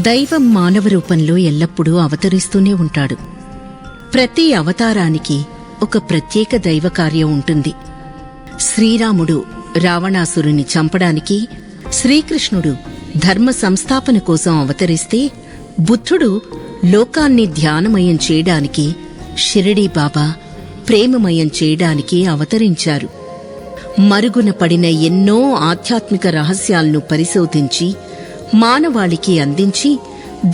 దైవం మానవ రూపంలో ఎల్లప్పుడూ అవతరిస్తూనే ఉంటాడు. ప్రతి అవతారానికి ఒక ప్రత్యేక దైవ కార్యం ఉంటుంది. శ్రీరాముడు రావణాసురుని చంపడానికి, శ్రీకృష్ణుడు ధర్మ సంస్థాపన కోసం అవతరిస్తే, బుద్ధుడు లోకాన్ని ధ్యానమయం చేయడానికి, షిరిడీ బాబా ప్రేమమయం చేయడానికి అవతరించారు. మరుగున పడిన ఎన్నో ఆధ్యాత్మిక రహస్యాలను పరిశోధించి మానవాళికి అందించి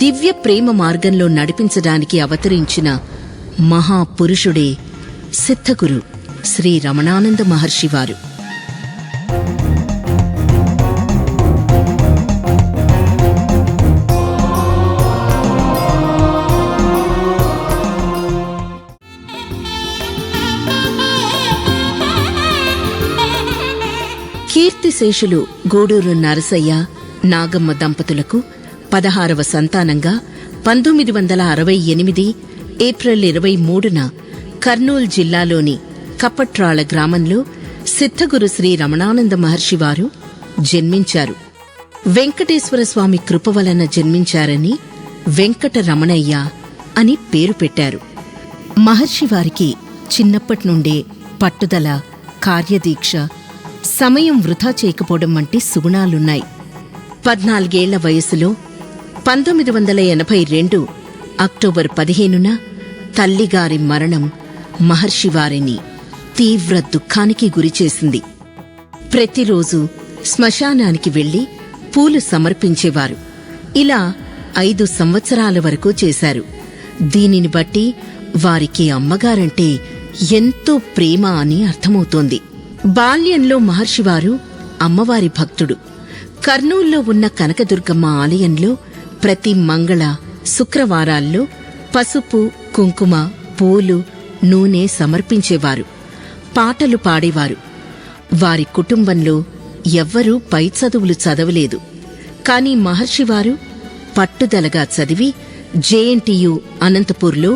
దివ్య ప్రేమ మార్గంలో నడిపించడానికి అవతరించిన మహాపురుషుడే సిద్ధగురు శ్రీ రమణానంద మహర్షివారు. కీర్తిశేషులు గూడూరు నరసయ్య, నాగమ్మ దంపతులకు 16వ సంతానంగా 1968 ఏప్రిల్ 23న కర్నూలు జిల్లాలోని కప్పట్రాళ గ్రామంలో సిద్ధగురు శ్రీ రమణానంద మహర్షివారు జన్మించారు. వెంకటేశ్వర స్వామి కృప వలన జన్మించారని వెంకటరమణయ్య అని పేరు పెట్టారు. మహర్షివారికి చిన్నప్పటినుండే పట్టుదల, కార్యదీక్ష, సమయం వృథా చేయకపోవడం వంటి సుగుణాలున్నాయి. 14 ఏళ్ల వయసులో 1982 అక్టోబర్ 15న తల్లిగారి మరణం మహర్షివారిని తీవ్ర దుఃఖానికి గురిచేసింది. ప్రతిరోజు శ్మశానానికి వెళ్లి పూలు సమర్పించేవారు. ఇలా 5 సంవత్సరాల వరకు చేశారు. దీనిని బట్టి వారికి అమ్మగారంటే ఎంతో ప్రేమ అని అర్థమవుతోంది. బాల్యంలో మహర్షివారు అమ్మవారి భక్తుడు. కర్నూల్లో ఉన్న కనకదుర్గమ్మ ఆలయంలో ప్రతి మంగళ, శుక్రవారాల్లో పసుపు, కుంకుమ, పూలు, నూనె సమర్పించేవారు. పాటలు పాడేవారు. వారి కుటుంబంలో ఎవ్వరూ పై చదువులు చదవలేదు. కాని మహర్షివారు పట్టుదలగా చదివి జేఎన్టీయు అనంతపూర్లో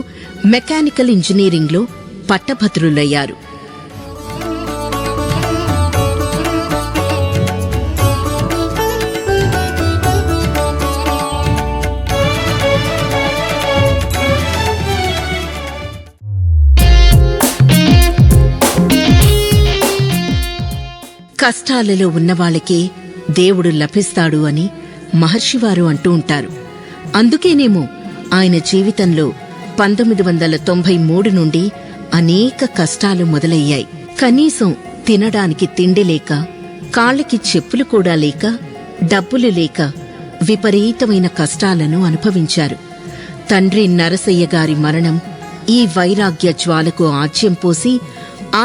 మెకానికల్ ఇంజనీరింగ్లో పట్టభద్రులయ్యారు. కష్టాలలో ఉన్నవాళ్లకే దేవుడు లభిస్తాడు అని మహర్షివారు అంటూ ఉంటారు. అందుకేనేమో ఆయన జీవితంలో 1993 నుండి అనేక కష్టాలు మొదలయ్యాయి. కనీసం తినడానికి తిండి లేక, కాళ్ళకి చెప్పులు కూడా లేక, డబ్బులు లేక విపరీతమైన కష్టాలను అనుభవించారు. తండ్రి నరసయ్య గారి మరణం ఈ వైరాగ్య జ్వాలకు ఆజ్యం పోసి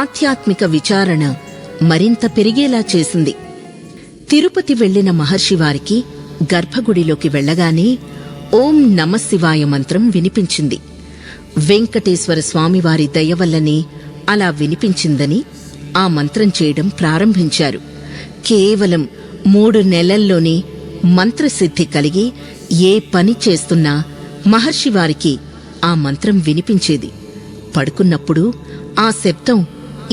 ఆధ్యాత్మిక విచారణ మరింత పెరిగేలా చేసింది. తిరుపతి వెళ్లిన మహర్షివారికి గర్భగుడిలోకి వెళ్లగానే ఓం నమశివాయ మంత్రం వినిపించింది. వెంకటేశ్వర స్వామివారి దయవల్లనే అలా వినిపించిందని ఆ మంత్రం చేయడం ప్రారంభించారు. కేవలం 3 నెలల్లోనే మంత్రసిద్ధి కలిగి ఏ పని చేస్తున్నా మహర్షివారికి ఆ మంత్రం వినిపించేది. పడుకున్నప్పుడు ఆ శబ్దం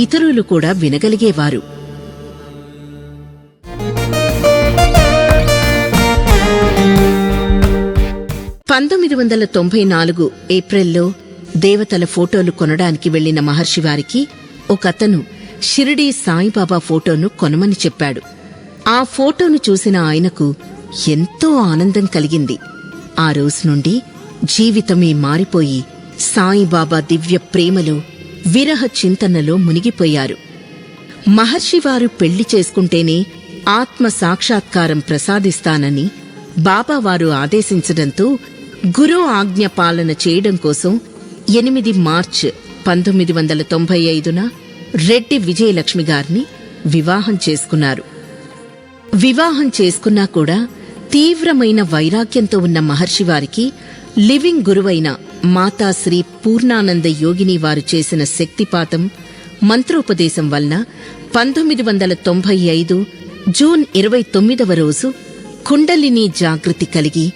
ఇతరులు కూడా వినగలిగేవారు. ఏప్రిల్లో దేవతల ఫోటోలు కొనడానికి వెళ్లిన మహర్షివారికి ఒకతను షిరిడీ సాయిబాబా ఫోటోను కొనమని చెప్పాడు. ఆ ఫోటోను చూసిన ఆయనకు ఎంతో ఆనందం కలిగింది. ఆ రోజు నుండి జీవితమే మారిపోయి సాయిబాబా దివ్య ప్రేమలో, విరహ చింతనలో మునిగిపోయారు. మహర్షివారు పెళ్లి చేసుకుంటేనే ఆత్మ సాక్షాత్కారం ప్రసాదిస్తానని బాబావారు ఆదేశించడంతో గురు ఆజ్ఞ పాలన చేయడం కోసం 8 మార్చి 1995న రెడ్డి విజయలక్ష్మి గారిని వివాహం చేసుకున్నారు. వివాహం చేసుకున్నా కూడా తీవ్రమైన వైరాగ్యంతో ఉన్న మహర్షివారికి లివింగ్ గురువైన మాతాశ్రీ పూర్ణానంద యోగిని వారు చేసిన శక్తిపాతం, మంత్రోపదేశం వలన 1995 జూన్ 29వ రోజు కుండలిని జాగృతి కలిగి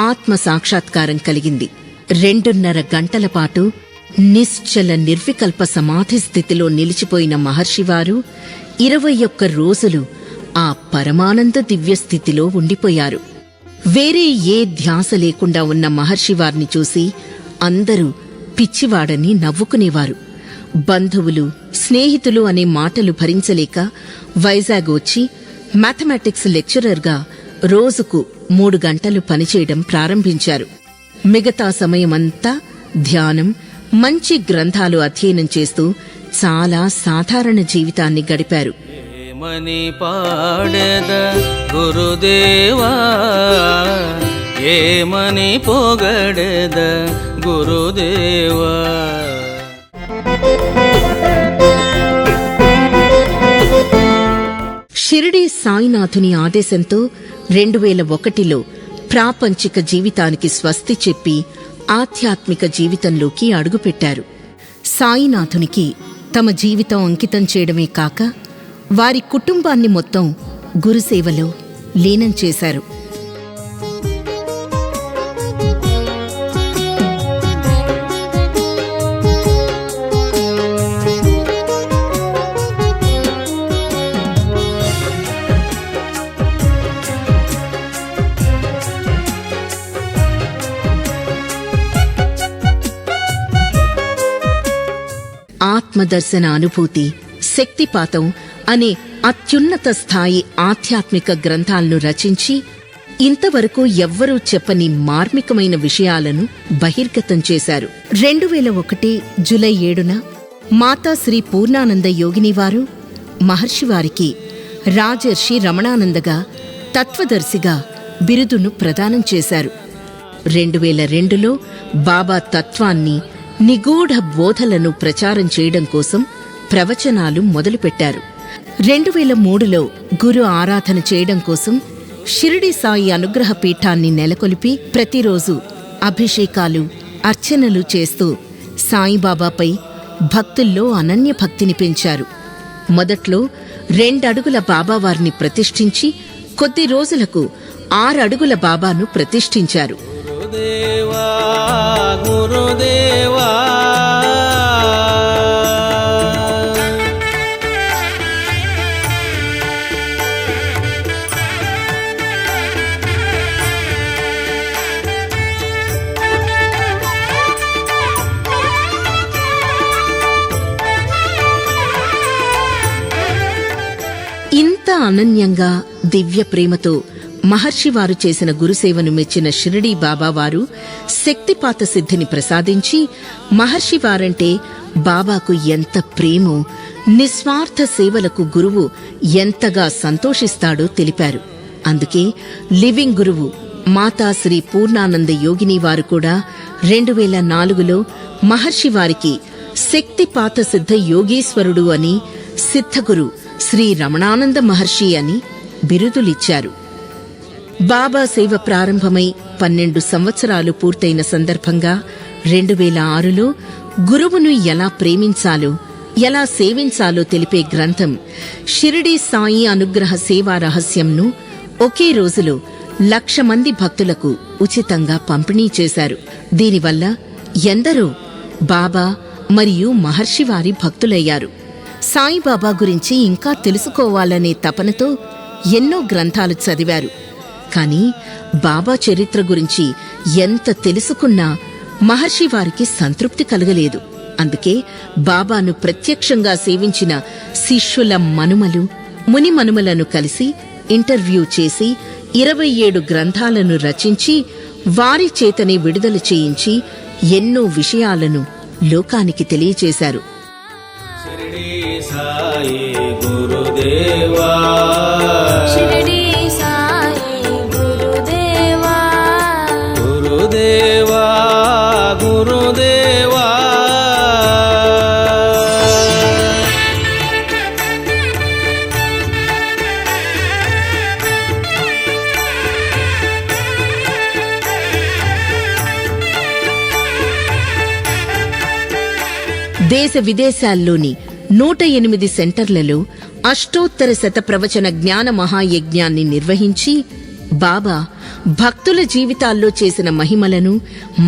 ఆత్మ సాక్షాత్కారం కలిగింది. 2.5 గంటల పాటు నిశ్చల నిర్వికల్ప సమాధి స్థితిలో నిలిచిపోయిన మహర్షివారు 21 రోజులు ఆ పరమానంద దివ్యస్థితిలో ఉండిపోయారు. వేరే ఏ ధ్యాస లేకుండా ఉన్న మహర్షి వారిని చూసి అందరూ పిచ్చివాడని నవ్వుకునేవారు. బంధువులు, స్నేహితులు అనే మాటలు భరించలేక వైజాగ్ వచ్చి మ్యాథమెటిక్స్ లెక్చరర్గా రోజుకు 3 గంటలు పనిచేయడం ప్రారంభించారు. మిగతా సమయమంతా ధ్యానం, మంచి గ్రంథాలు అధ్యయనం చేస్తూ చాలా సాధారణ జీవితాన్ని గడిపారు. ఏమని పాడెద గురుదేవా, ఏమని పొగడెద గురుదేవా. షిరిడీ సాయినాథుని ఆదేశంతో 2001లో ప్రాపంచిక జీవితానికి స్వస్తి చెప్పి ఆధ్యాత్మిక జీవితంలోకి అడుగుపెట్టారు. సాయినాథునికి తమ జీవితం అంకితం చేయడమే కాక వారి కుటుంబాన్ని మొత్తం గురుసేవలో లీనం చేశారు. ఆత్మదర్శన అనుభూతి, శక్తిపాతం అనే అత్యున్నత స్థాయి ఆధ్యాత్మిక గ్రంథాలను రచించి ఇంతవరకు ఎవ్వరూ చెప్పని మార్మికమైన విషయాలను బహిర్గతం చేశారు. 2001 జూలై 7న మాతా శ్రీ పూర్ణానంద యోగినివారు మహర్షివారికి రాజర్షి రమణానందగా, తత్వదర్శిగా బిరుదును ప్రదానం చేశారు. 2002లో బాబా తత్వాన్ని, నిగూఢ బోధలను ప్రచారం చేయడం కోసం ప్రవచనాలు మొదలుపెట్టారు. 2003లో గురు ఆరాధన చేయడం కోసం షిరిడీ సాయి అనుగ్రహ పీఠాన్ని నెలకొల్పి ప్రతిరోజు అభిషేకాలు, అర్చనలు చేస్తూ సాయిబాబాపై భక్తుల్లో అనన్య భక్తిని పెంచారు. మొదట్లో 2 అడుగుల బాబావారిని ప్రతిష్ఠించి కొద్ది రోజులకు 6 అడుగుల బాబాను ప్రతిష్ఠించారు. గురుదేవా, గురుదేవా. ఇంత అనన్యంగా దివ్య ప్రేమతో మహర్షివారు చేసిన గురుసేవను మెచ్చిన షిరిడీ బాబావారు శక్తిపాత సిద్ధిని ప్రసాదించి మహర్షివారంటే బాబాకు ఎంత ప్రేమో, నిస్వార్థ సేవలకు గురువు ఎంతగా సంతోషిస్తాడో తెలిపారు. అందుకే లివింగ్ గురువు మాతా శ్రీ పూర్ణానంద యోగిని వారు కూడా 2004లో మహర్షివారికి శక్తిపాత సిద్ధ యోగీశ్వరుడు అని, సిద్ధగురు శ్రీ రమణానంద మహర్షి అని బిరుదులిచ్చారు. బాబా సేవ ప్రారంభమై 12 సంవత్సరాలు పూర్తయిన సందర్భంగా 2006లో గురువును ఎలా ప్రేమించాలో, ఎలా సేవించాలో తెలిపే గ్రంథం షిరిడీ సాయి అనుగ్రహ సేవా రహస్యంను ఒకే రోజులో 1,00,000 మంది భక్తులకు ఉచితంగా పంపిణీ చేశారు. దీనివల్ల ఎందరో బాబా మరియు మహర్షివారి భక్తులయ్యారు. సాయిబాబా గురించి ఇంకా తెలుసుకోవాలనే తపనతో ఎన్నో గ్రంథాలు చదివారు. కాని బాబా చరిత్ర గురించి ఎంత తెలుసుకున్నా మహర్షివారికి సంతృప్తి కలగలేదు. అందుకే బాబాను ప్రత్యక్షంగా సేవించిన శిష్యుల మనుమలు, ముని మనుమలను కలిసి ఇంటర్వ్యూ చేసి 27 గ్రంథాలను రచించి వారి చేతనే విడుదల చేయించి ఎన్నో విషయాలను లోకానికి తెలియచేశారు. షిరిడీ సాయి గురుదేవా, షిరిడీ సాయి గురుదేవా, గురుదేవా, గురుదేవా. దేశ విదేశాల్లోని 108 సెంటర్లలో అష్టోత్తర శత ప్రవచన జ్ఞాన మహాయజ్ఞాన్ని నిర్వహించి బాబా భక్తుల జీవితాల్లో చేసిన మహిమలను,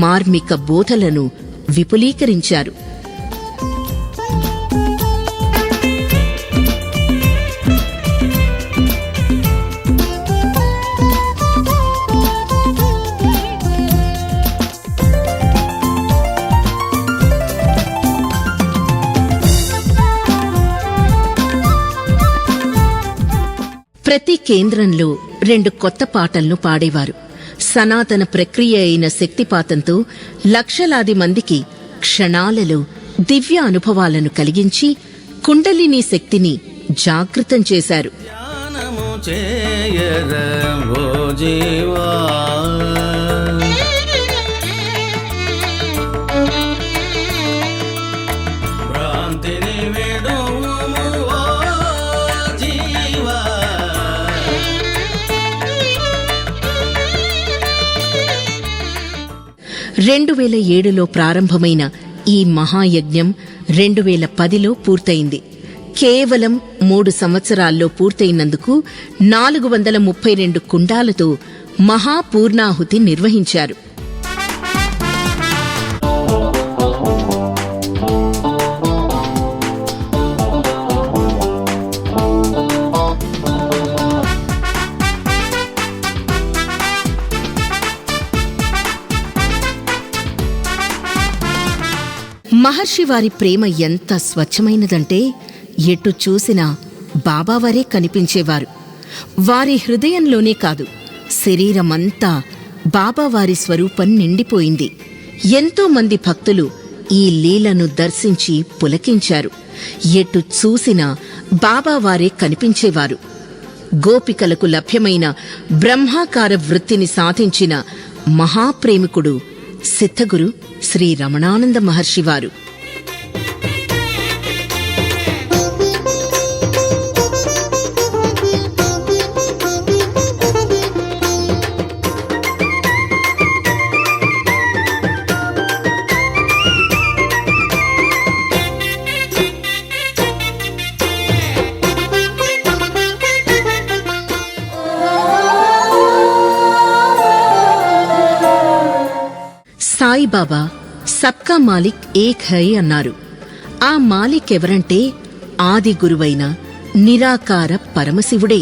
మార్మిక బోధలను విపులీకరించారు. ప్రతి కేంద్రంలో 2 కొత్త పాటలను పాడేవారు. సనాతన ప్రక్రియ అయిన శక్తిపాతంతో లక్షలాది మందికి క్షణాలలో దివ్య అనుభవాలను కలిగించి కుండలిని శక్తిని జాగృతం చేశారు. ధ్యానము చేయర ఓ జీవా, భ్రాంతిని విడువుము ఓ జీవా. 2007లో ప్రారంభమైన ఈ మహాయజ్ఞం 2010లో పూర్తయింది. కేవలం 3 సంవత్సరాల్లో పూర్తయినందుకు 432 కుండాలతో మహాపూర్ణాహుతి నిర్వహించారు. మహర్షి వారి ప్రేమ ఎంత స్వచ్ఛమైనదంటే ఎటు చూసినా బాబావారే కనిపించేవారు. వారి హృదయంలోనే కాదు, శరీరమంతా బాబావారి స్వరూపం నిండిపోయింది. ఎంతో మంది భక్తులు ఈ లీలను దర్శించి పులకించారు. ఎటు చూసినా బాబావారే కనిపించేవారు. గోపికలకు లభ్యమైన బ్రహ్మాకార వృత్తిని సాధించిన మహాప్రేమికుడు సిద్ధగురు శ్రీ రమణానంద మహర్షివారు. సాయిబాబా సబ్కా మాలిక్ ఏక్ హై అన్నారు. ఆ మాలిక్ ఎవరంటే ఆది గురువైన నిరాకార పరమశివుడే.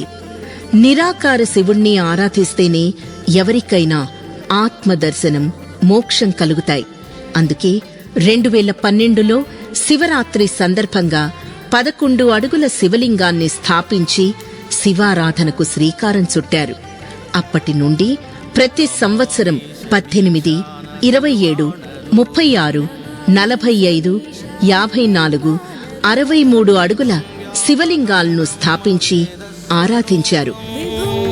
నిరాకార శివుణ్ణి ఆరాధిస్తేనే ఎవరికైనా ఆత్మదర్శనం, మోక్షం కలుగుతాయి. అందుకే 2012లో శివరాత్రి సందర్భంగా 11 అడుగుల శివలింగాన్ని స్థాపించి శివారాధనకు శ్రీకారం చుట్టారు. అప్పటి నుండి ప్రతి సంవత్సరం 18, 27, 36, 45, 54, 63 అడుగుల శివలింగాలను స్థాపించి ఆరాధించారు.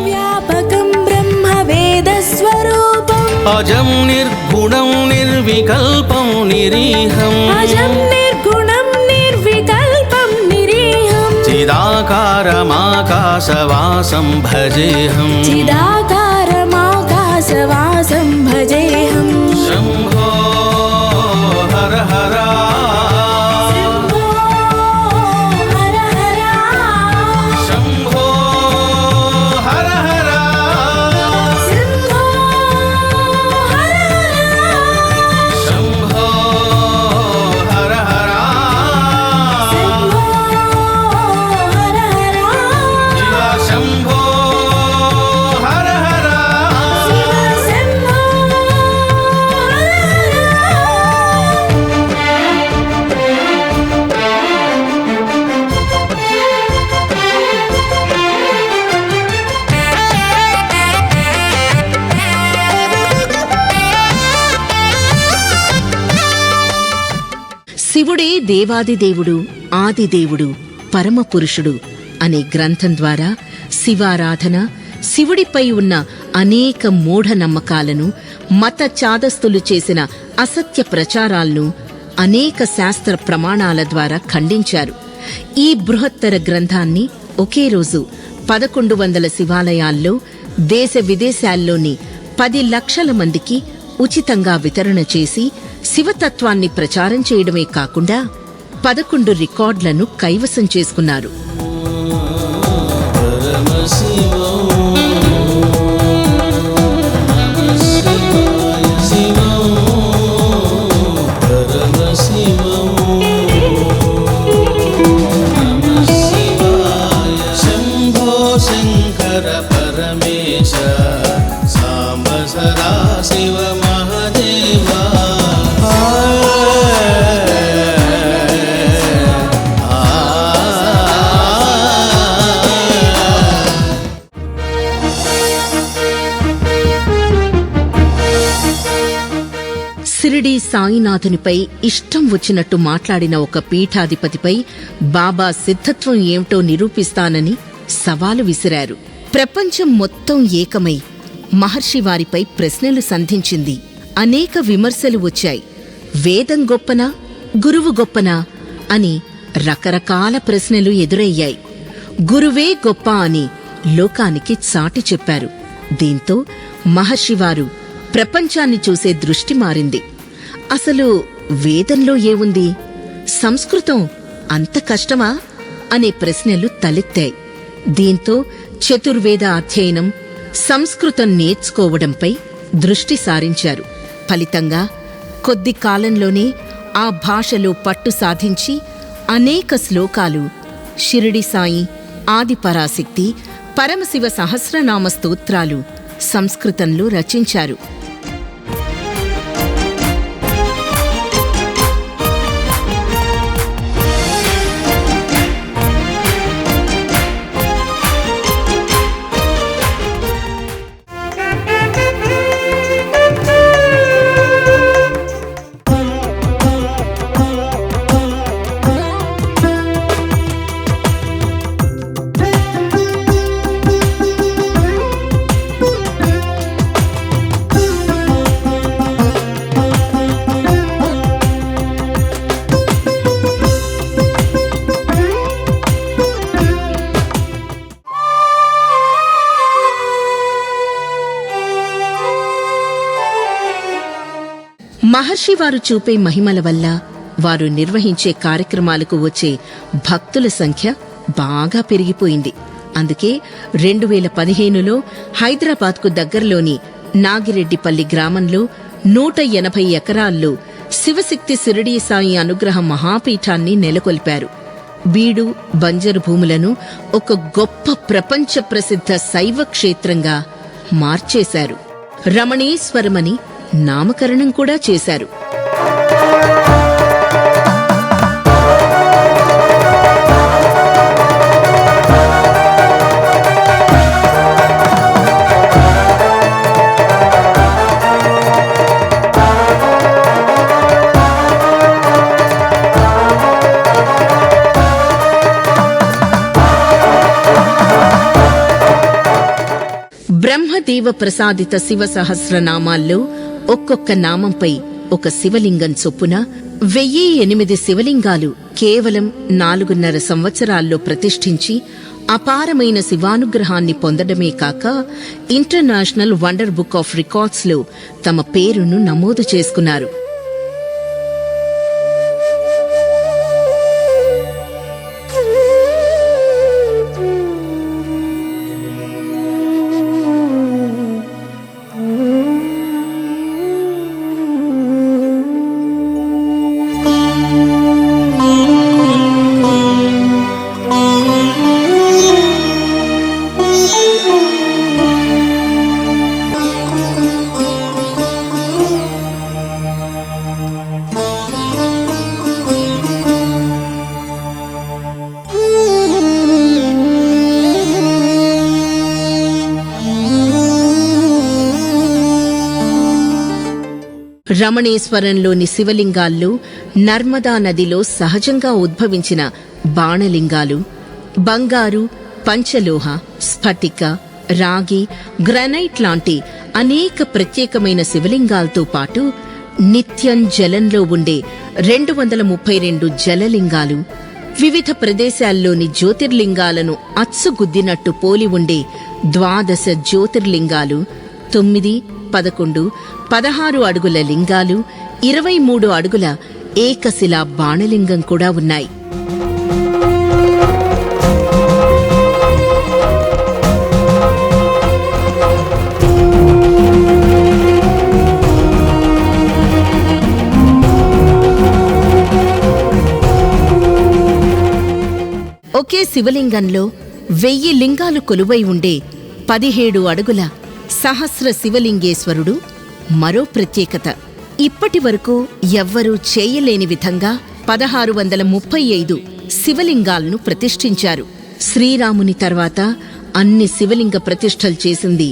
వ్యాపకం బ్రహ్మ వేద స్వరూపం, అజం నిర్గుణం నిర్వికల్పం నిరీహం, అజం నిర్గుణం నిర్వికల్పం నిరీహం, చిదాకారమాకాశవాసం భజేహం, చిదాకారమాకాశవాసం భజేహం. శంభో హర హర, శంభో హర హర, శంభో హర హర, శంభో హర హర, శంభో హర హర, శంభో హర హర, శివ శంభో హర హర. శివ శంభో హర హర. శివుడే దేవాదిదేవుడు, ఆదిదేవుడు, పరమపురుషుడు అనే గ్రంథం ద్వారా శివారాధన, శివుడిపై ఉన్న అనేక మూఢనమ్మకాలను, మత చాదస్తులు చేసిన అసత్య ప్రచారాలను అనేక శాస్త్ర ప్రమాణాల ద్వారా ఖండించారు. ఈ బృహత్తర గ్రంథాన్ని ఒకే రోజు 1100 శివాలయాల్లో, దేశ విదేశాల్లోని 10 లక్షల మందికి ఉచితంగా వితరణ చేసి శివతత్వాన్ని ప్రచారం చేయడమే కాకుండా 11 రికార్డులను కైవసం చేసుకున్నారు. శంభో శంకర పరమేశ సాంబ సదా శివ మహదేవా. సాయినాథునిపై ఇష్టం వచ్చినట్టు మాట్లాడిన ఒక పీఠాధిపతిపై బాబా సిద్ధత్వం ఏమిటో నిరూపిస్తానని సవాలు విసిరారు. ప్రపంచం మొత్తం ఏకమై మహర్షి వారిపై ప్రశ్నలు సంధించింది. అనేక విమర్శలు వచ్చాయి. వేదం గొప్పనా, గురువు గొప్పనా అని రకరకాల ప్రశ్నలు ఎదురయ్యాయి. గురువే గొప్ప అని లోకానికి చాటి చెప్పారు. దీంతో మహర్షివారు ప్రపంచాన్ని చూసే దృష్టి మారింది. అసలు వేదంలో ఏముంది, సంస్కృతం అంత కష్టమా అనే ప్రశ్నలు తలెత్తాయి. దీంతో చతుర్వేద అధ్యయనం, సంస్కృతం నేర్చుకోవడంపై దృష్టి సారించారు. ఫలితంగా కొద్ది కాలంలోనే ఆ భాషలో పట్టు సాధించి అనేక శ్లోకాలు షిరిడి సాయి, ఆదిపరాశక్తి, పరమశివ సహస్రనామ స్తోత్రాలు సంస్కృతంలో రచించారు. మహర్షివారు చూపే మహిమల వల్ల వారు నిర్వహించే కార్యక్రమాలకు వచ్చే భక్తుల సంఖ్య బాగా పెరిగిపోయింది. అందుకే 2015లో హైదరాబాద్కు దగ్గరలోని నాగిరెడ్డిపల్లి గ్రామంలో 180 ఎకరాల్లో శివశక్తి షిరిడీ సాయి అనుగ్రహ మహాపీఠాన్ని నెలకొల్పారు. బీడు, బంజరు భూములను ఒక గొప్ప ప్రపంచ ప్రసిద్ధ శైవ క్షేత్రంగా మార్చేశారు. రమణేశ్వరమని నామకరణం కూడా చేశారు. బ్రహ్మదేవ ప్రసాదిత శివ సహస్రనామాల్లో ఒక్కొక్క నామంపై ఒక శివలింగం చొప్పున 1008 శివలింగాలు కేవలం 4.5 సంవత్సరాల్లో ప్రతిష్ఠించి అపారమైన శివానుగ్రహాన్ని పొందడమే కాక ఇంటర్నేషనల్ వండర్ బుక్ ఆఫ్ రికార్డ్స్లో తమ పేరును నమోదు చేసుకున్నారు. రమణేశ్వరంలోని శివలింగాల్లో నర్మదా నదిలో సహజంగా ఉద్భవించిన బాణలింగాలు, బంగారు, పంచలోహ, స్ఫటిక, రాగి, గ్రానైట్ లాంటి అనేక ప్రత్యేకమైన శివలింగాలతో పాటు నిత్యం జలంలో ఉండే 232 జలలింగాలు, వివిధ ప్రదేశాల్లోని జ్యోతిర్లింగాలను అచ్చుగుద్దినట్టు పోలి ఉండే 12 జ్యోతిర్లింగాలు, 9, 11, 16 అడుగుల లింగాలు, 23 అడుగుల ఏకశిలా బాణలింగం కూడా ఉన్నాయి. ఒకే శివలింగంలో 1000 లింగాలు కొలువై ఉండే 17 అడుగుల సహస్ర శివలింగేశ్వరుడు మరో ప్రత్యేకత. ఇప్పటి వరకు ఎవ్వరూ చేయలేని విధంగా 1635 శివలింగాలను ప్రతిష్ఠించారు. శ్రీరాముని తర్వాత అన్ని శివలింగ ప్రతిష్ఠలు చేసింది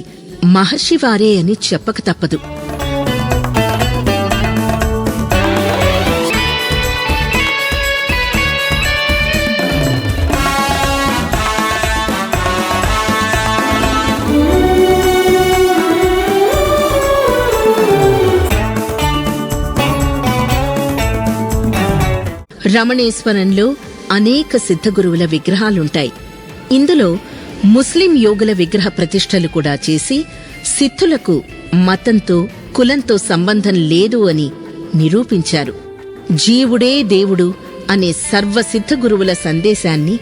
మహర్షివారే అని చెప్పక తప్పదు. రమణేశ్వరంలో అనేక సిద్ధగురువుల విగ్రహాలుంటాయి. ఇందులో ముస్లిం యోగుల విగ్రహ ప్రతిష్టలు కూడా చేసి సిద్ధులకు మతంతో కులంతో సంబంధం లేదు అని నిరూపించారు. జీవుడే దేవుడు అనే సర్వసిద్ధ గురువుల సందేశాన్ని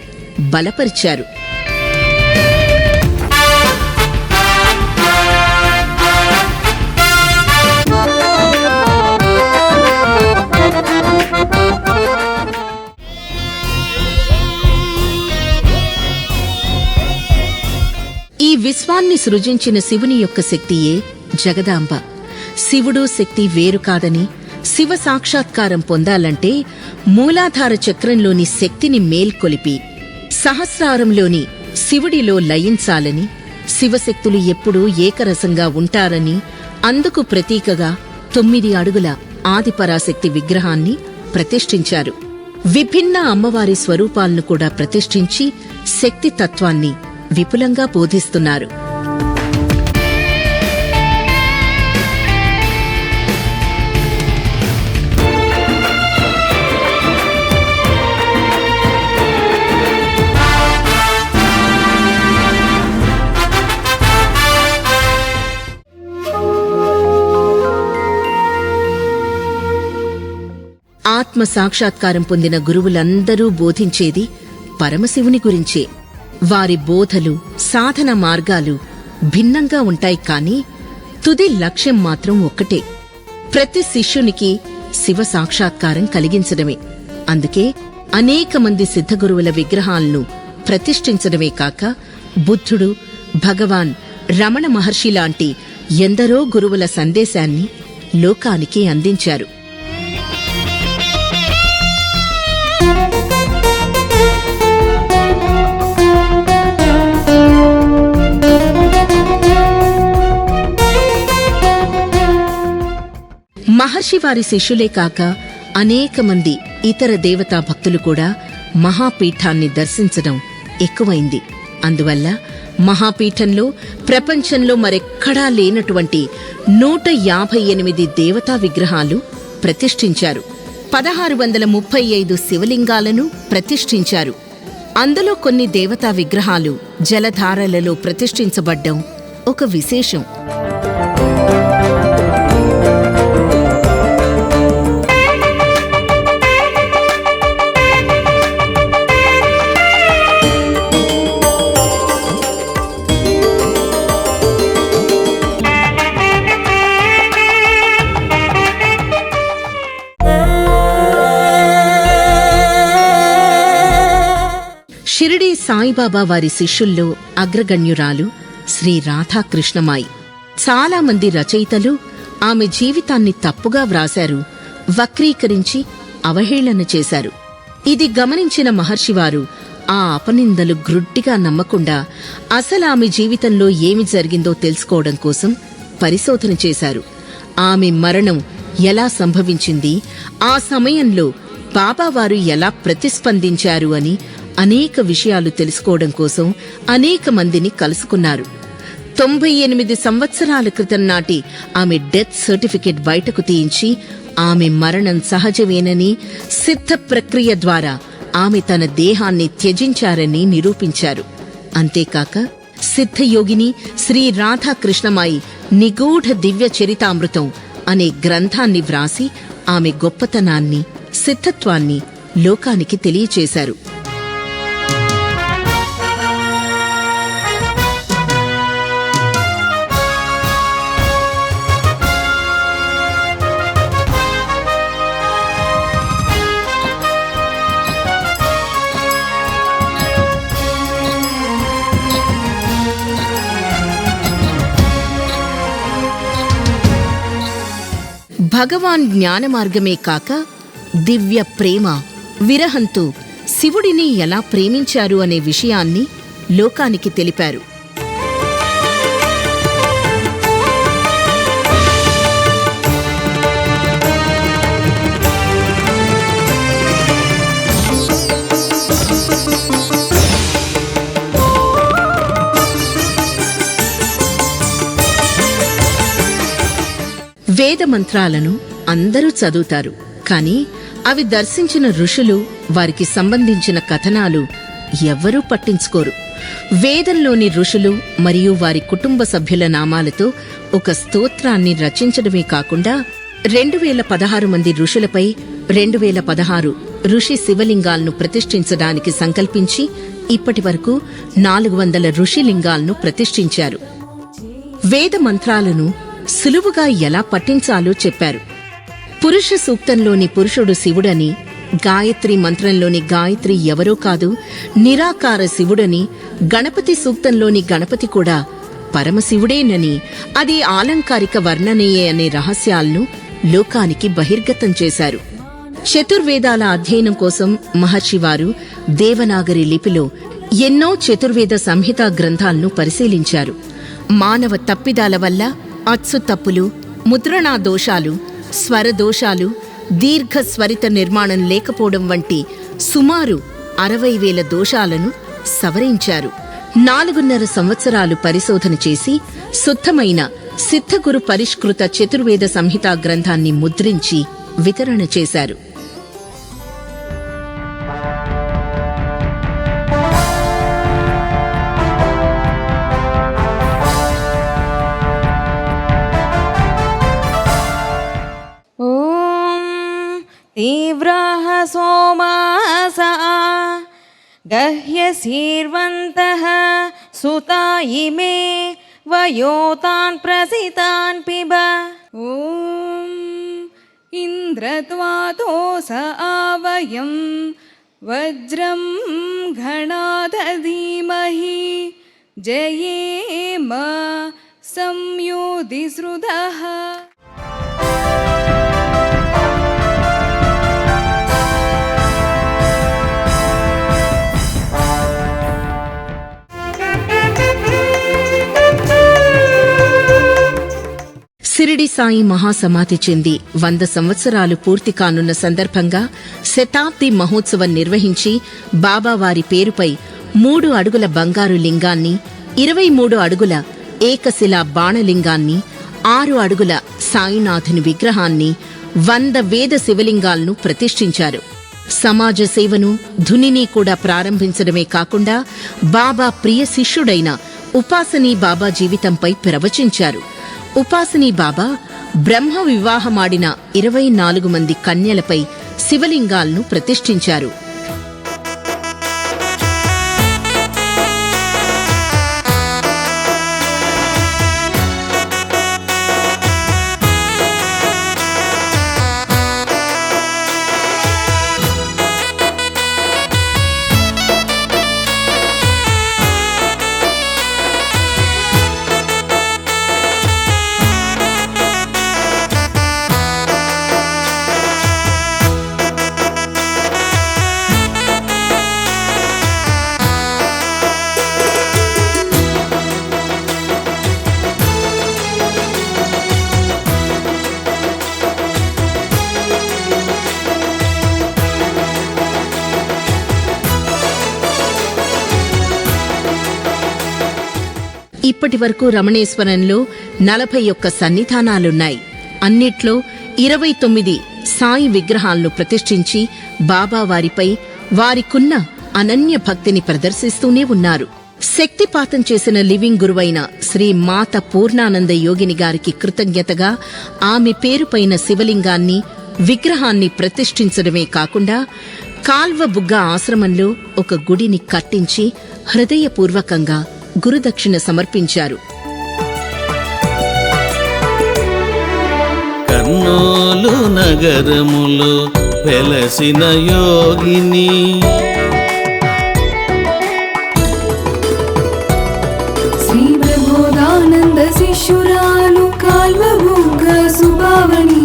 బలపరిచారు. ఈ విశ్వాన్ని సృజించిన శివుని యొక్క శక్తియే జగదాంబ. శివుడు శక్తి వేరు కాదని, శివ సాక్షాత్కారం పొందాలంటే మూలాధార చక్రంలోని శక్తిని మేల్కొలిపి సహస్రారంలోని శివుడిలో లయించాలని, శివశక్తులు ఎప్పుడూ ఏకరసంగా ఉంటారని, అందుకు ప్రతీకగా 9 అడుగుల ఆదిపరాశక్తి విగ్రహాన్ని ప్రతిష్ఠించారు. విభిన్న అమ్మవారి స్వరూపాలను కూడా ప్రతిష్ఠించి శక్తి తత్వాన్ని విపులంగా బోధిస్తున్నారు. ఆత్మ సాక్షాత్కారం పొందిన గురువులందరూ బోధించేది పరమశివుని గురించే. వారి బోధలు, సాధన మార్గాలు భిన్నంగా ఉంటాయి, కానీ తుది లక్ష్యం మాత్రం ఒక్కటే, ప్రతి శిష్యునికి శివ సాక్షాత్కారం కలిగించడమే. అందుకే అనేక మంది సిద్ధగురువుల విగ్రహాలను ప్రతిష్ఠించడమే కాక బుద్ధుడు, భగవాన్ రమణ మహర్షి లాంటి ఎందరో గురువుల సందేశాన్ని లోకానికి అందించారు. మహర్షి వారి శిష్యులే కాక అనేక మంది ఇతర దేవతా భక్తులు కూడా మహాపీఠాన్ని దర్శించడం ఎక్కువైంది. అందువల్ల మహాపీఠంలో ప్రపంచంలో మరెక్కడా లేనటువంటి 158 దేవతా విగ్రహాలు ప్రతిష్ఠించారు. 1635 శివలింగాలను ప్రతిష్ఠించారు. అందులో కొన్ని దేవతా విగ్రహాలు జలధారలలో ప్రతిష్ఠించబడ్డం ఒక విశేషం. షిరిడీ సాయిబాబా వారి శిష్యుల్లో అగ్రగణ్యురాలు శ్రీ రాధాకృష్ణమాయి. చాలా మంది రచయితలు ఆమె జీవితాన్ని తప్పుగా వ్రాశారు, వక్రీకరించి అవహేళన చేశారు. ఇది గమనించిన మహర్షివారు ఆ అపనిందలు గ్రుడ్డిగా నమ్మకుండా అసలామె జీవితంలో ఏమి జరిగిందో తెలుసుకోవడం కోసం పరిశోధన చేశారు. ఆమె మరణం ఎలా సంభవించింది, ఆ సమయంలో బాబావారు ఎలా ప్రతిస్పందించారు అని అనేక విషయాలు తెలుసుకోవడం కోసం అనేక మందిని కలుసుకున్నారు. 98 సంవత్సరాల క్రితం నాటి ఆమె డెత్ సర్టిఫికెట్ బయటకు తీయించి ఆమె మరణం సహజమేనని, సిద్ధ ప్రక్రియ ద్వారా ఆమె తన దేహాన్ని త్యజించారని నిరూపించారు. అంతేకాక సిద్ధయోగిని శ్రీ రాధాకృష్ణమాయి నిగూఢ దివ్య చరితామృతం అనే గ్రంథాన్ని వ్రాసి ఆమె గొప్పతనాన్ని, సిద్ధత్వాన్ని లోకానికి తెలియచేశారు. భగవాన్ జ్ఞానమార్గమే కాక దివ్య ప్రేమ, విరహంతో శివుడిని ఎలా ప్రేమించారు అనే విషయాన్ని లోకానికి తెలిపారు. వేద మంత్రాలను అందరూ చదువుతారు, కాని అవి దర్శించిన ఋషులు, వారికి సంబంధించిన కథనాలు ఎవ్వరూ పట్టించుకోరు. వేదంలోని ఋషులు మరియు వారి కుటుంబ సభ్యుల నామాలతో ఒక స్తోత్రాన్ని రచించడమే కాకుండా 2016 మంది ఋషులపై 2016 ఋషి శివలింగాలను ప్రతిష్ఠించడానికి సంకల్పించి ఇప్పటి వరకు 400 ఋషిలింగాలను ప్రతిష్ఠించారు. వేద మంత్రాలను సులువుగా ఎలా పఠించాలో చెప్పారు. పురుష సూక్తంలోని పురుషుడు శివుడని, గాయత్రి మంత్రంలోని గాయత్రి ఎవరో కాదు నిరాకార శివుడని, గణపతి సూక్తంలోని గణపతి కూడా పరమశివుడేనని, అది ఆలంకారిక వర్ణనయే అనే రహస్యాలను లోకానికి బహిర్గతం చేశారు. చతుర్వేదాల అధ్యయనం కోసం మహర్షివారు దేవనాగరి లిపిలో ఎన్నో చతుర్వేద సంహితా గ్రంథాలను పరిశీలించారు. మానవ తప్పిదాల వల్ల అచ్చు తప్పులు, ముద్రణా దోషాలు, స్వరదోషాలు, దీర్ఘ స్వరిత నిర్మాణం లేకపోవడం వంటి సుమారు 60,000 దోషాలను సవరించారు. 4.5 సంవత్సరాలు పరిశోధన చేసి శుద్ధమైన సిద్ధగురు పరిష్కృత చతుర్వేద సంహితా గ్రంథాన్ని ముద్రించి వితరణ చేశారు. तीव्राः सोमासा गह्यसीर्वन्तः सुता इमे वयोतान् प्रसितान् पिब। ॐ इन्द्रत्वातोस आवयं वज्रं घणाद धीमहि जयेम संयोधिसृधः। షిరిడి సాయి మహాసమాధి చెంది 100 సంవత్సరాలు పూర్తి కానున్న సందర్భంగా శతాబ్ది మహోత్సవం నిర్వహించి బాబావారి పేరుపై 3 అడుగుల బంగారు లింగాన్ని, 23 అడుగుల ఏకశిలా బాణలింగాన్ని, 6 అడుగుల సాయినాథుని విగ్రహాన్ని, 100 వేద శివలింగాలను ప్రతిష్ఠించారు. సమాజ సేవను, ధునిని కూడా ప్రారంభించడమే కాకుండా బాబా ప్రియ శిష్యుడైన ఉపాసనీ బాబా జీవితంపై ప్రవచించారు. ఉపాసనీ బాబా బ్రహ్మ వివాహమాడిన 24 మంది కన్యలపై శివలింగాలను ప్రతిష్ఠించారు. ఇప్పటి వరకు రమణేశ్వరంలో 41 సన్నిధానాలున్నాయి. అన్నిట్లో 29 సాయి విగ్రహాలను ప్రతిష్ఠించి బాబావారిపై వారికున్న అనన్య భక్తిని ప్రదర్శిస్తూనే ఉన్నారు. శక్తిపాతం చేసిన లివింగ్ గురువైన శ్రీ మాత పూర్ణానంద యోగిని గారికి కృతజ్ఞతగా ఆమె పేరుపైన శివలింగాన్ని, విగ్రహాన్ని ప్రతిష్ఠించడమే కాకుండా కాల్వ బుగ్గ ఆశ్రమంలో ఒక గుడిని కట్టించి హృదయపూర్వకంగా గురుదక్షిణ సమర్పించారు. కర్నూలు నగరములో వెలసిన యోగిని, శ్రీ ప్రబోధానంద శిష్యురాలు కాల్వబుగ్గ సుభావని.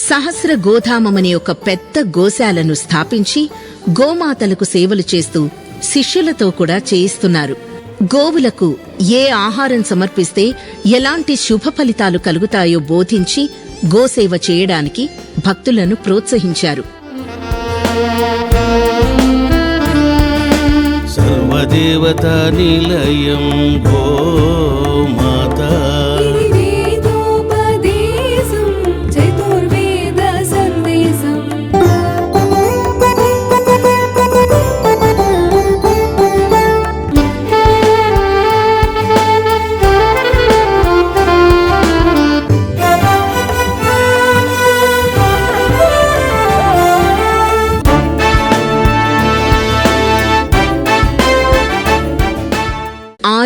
సహస్ర గోధామమనే ఒక పెద్ద గోశాలను స్థాపించి గోమాతలకు సేవలు చేస్తూ శిష్యులతో కూడా చేయిస్తున్నారు. గోవులకు ఏ ఆహారం సమర్పిస్తే ఎలాంటి శుభ ఫలితాలు కలుగుతాయో బోధించి గోసేవ చేయడానికి భక్తులను ప్రోత్సహించారు. సర్వదేవతా నిలయం గోమాత,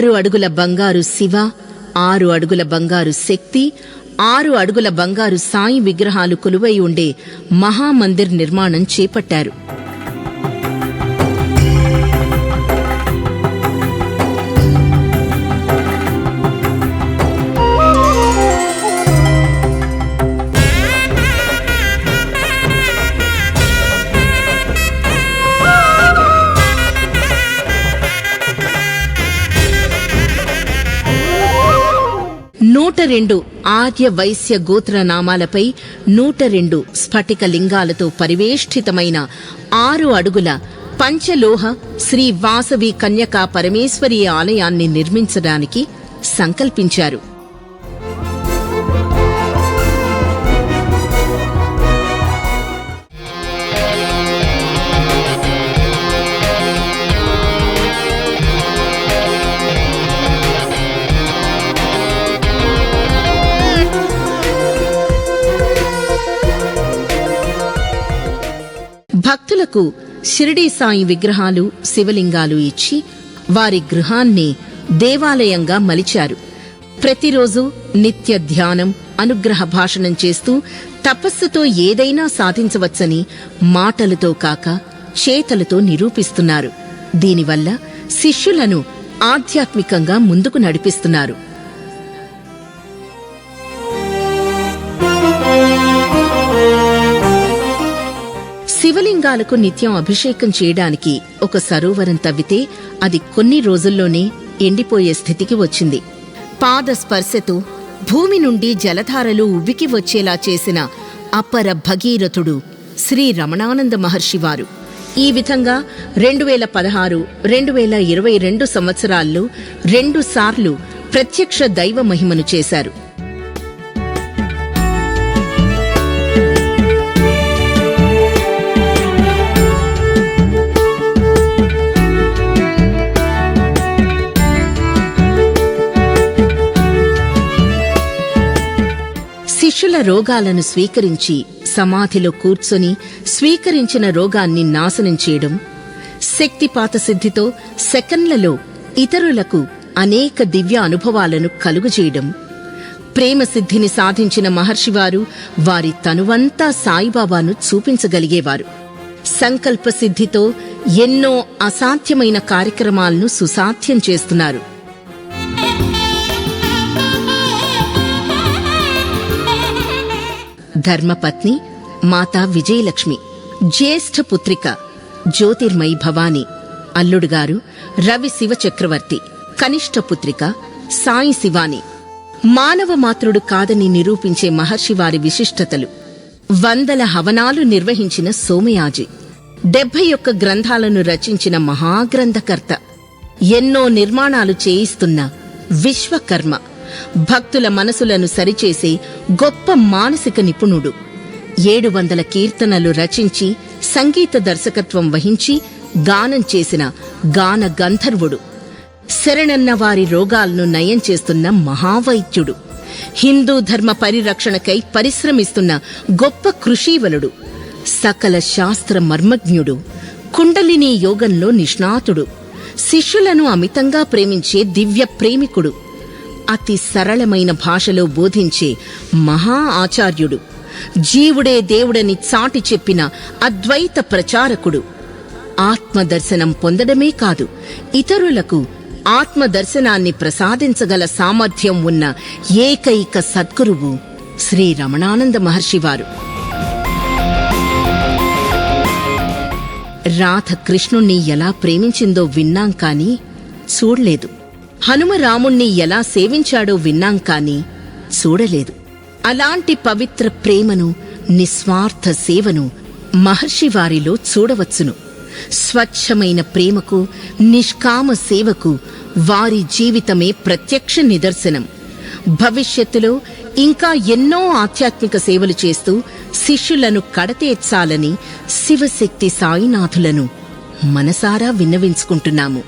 6 అడుగుల బంగారు శివ, 6 అడుగుల బంగారు శక్తి, 6 అడుగుల బంగారు సాయి విగ్రహాలు కొలువై ఉండే మహామందిర్ నిర్మాణం చేపట్టారు. నూట 2 ఆర్య వైశ్య గోత్ర నామాలపై 102 స్ఫటిక లింగాలతో పరివేష్టితమైన 6 అడుగుల పంచలోహ శ్రీ వాసవి కన్యకా పరమేశ్వరి ఆలయాన్ని నిర్మించడానికి సంకల్పించారు. భక్తులకు షిరిడీ సాయి విగ్రహాలు, శివలింగాలు ఇచ్చి వారి గృహాన్ని దేవాలయంగా మలిచారు. ప్రతిరోజు నిత్య ధ్యానం, అనుగ్రహ భాషణం చేస్తూ తపస్సుతో ఏదైనా సాధించవచ్చని మాటలతో కాక చేతలతో నిరూపిస్తున్నారు. దీనివల్ల శిష్యులను ఆధ్యాత్మికంగా ముందుకు నడిపిస్తున్నారు. శివలింగాలకు నిత్యం అభిషేకం చేయడానికి ఒక సరోవరం తవ్వితే అది కొన్ని రోజుల్లోనే ఎండిపోయే స్థితికి వచ్చింది. పాద స్పర్శతో భూమి నుండి జలధారలు ఉవ్వికి వచ్చేలా చేసిన అపర భగీరథుడు శ్రీ రమణానంద మహర్షివారు. ఈ విధంగా 2016, 2022 సంవత్సరాల్లో 2 సార్లు ప్రత్యక్ష దైవ మహిమను చేశారు. శిష్యుల రోగాలను స్వీకరించి సమాధిలో కూర్చొని స్వీకరించిన రోగాన్ని నాశనం చేయడం, శక్తిపాత సిద్ధితో సెకన్లలో ఇతరులకు అనేక దివ్య అనుభవాలను కలుగజేయడం, ప్రేమ సిద్ధిని సాధించిన మహర్షివారు వారి తనువంతా సాయిబాబాను చూపించగలిగేవారు. సంకల్ప సిద్ధితో ఎన్నో అసాధ్యమైన కార్యక్రమాలను సుసాధ్యం చేస్తున్నారు. ధర్మపత్ని మాతా విజయలక్ష్మి, జ్యేష్ఠ పుత్రిక జ్యోతిర్మయి భవాని, అల్లుడుగారు రవి శివ చక్రవర్తి, కనిష్ఠ పుత్రిక సాయి శివాని. మానవ మాతృడు కాదని నిరూపించే మహర్షివారి విశిష్టతలు: 100 హవనాలు నిర్వహించిన సోమయాజి, 71 గ్రంథాలను రచించిన మహాగ్రంథకర్త, ఎన్నో నిర్మాణాలు చేయిస్తున్న విశ్వకర్మ, భక్తుల మనసులను సరిచేసే గొప్ప మానసిక నిపుణుడు, 700 కీర్తనలు రచించి సంగీత దర్శకత్వం వహించి గానం చేసిన గాన గంధర్వుడు, శరణన్న వారి రోగాలను నయం చేస్తున్న మహావైద్యుడు, హిందూ ధర్మ పరిరక్షణకై పరిశ్రమిస్తున్న గొప్ప కృషీవలుడు, సకల శాస్త్ర మర్మజ్ఞుడు, కుండలినీ యోగంలో నిష్ణాతుడు, శిష్యులను అమితంగా ప్రేమించే దివ్య ప్రేమికుడు, అతి సరళమైన భాషలో బోధించే మహా ఆచార్యుడు, జీవుడే దేవుడని చాటి చెప్పిన అద్వైత ప్రచారకుడు, ఆత్మదర్శనం పొందడమే కాదు ఇతరులకు ఆత్మదర్శనాన్ని ప్రసాదించగల సామర్థ్యం ఉన్న ఏకైక సద్గురువు శ్రీ రమణానంద మహర్షివారు. రాధ కృష్ణుణ్ణి ఎలా ప్రేమించిందో విన్నాం కాని చూడలేదు. హనుమ రాముణ్ణి ఎలా సేవించాడో విన్నాం కాని చూడలేదు. అలాంటి పవిత్ర ప్రేమను, నిస్వార్థ సేవను మహర్షివారిలో చూడవచ్చును. స్వచ్ఛమైన ప్రేమకు, నిష్కామ సేవకు వారి జీవితమే ప్రత్యక్ష నిదర్శనం. భవిష్యత్తులో ఇంకా ఎన్నో ఆధ్యాత్మిక సేవలు చేస్తూ శిష్యులను కడతేర్చాలని శివశక్తి సాయినాథులను మనసారా విన్నవించుకుంటున్నాము.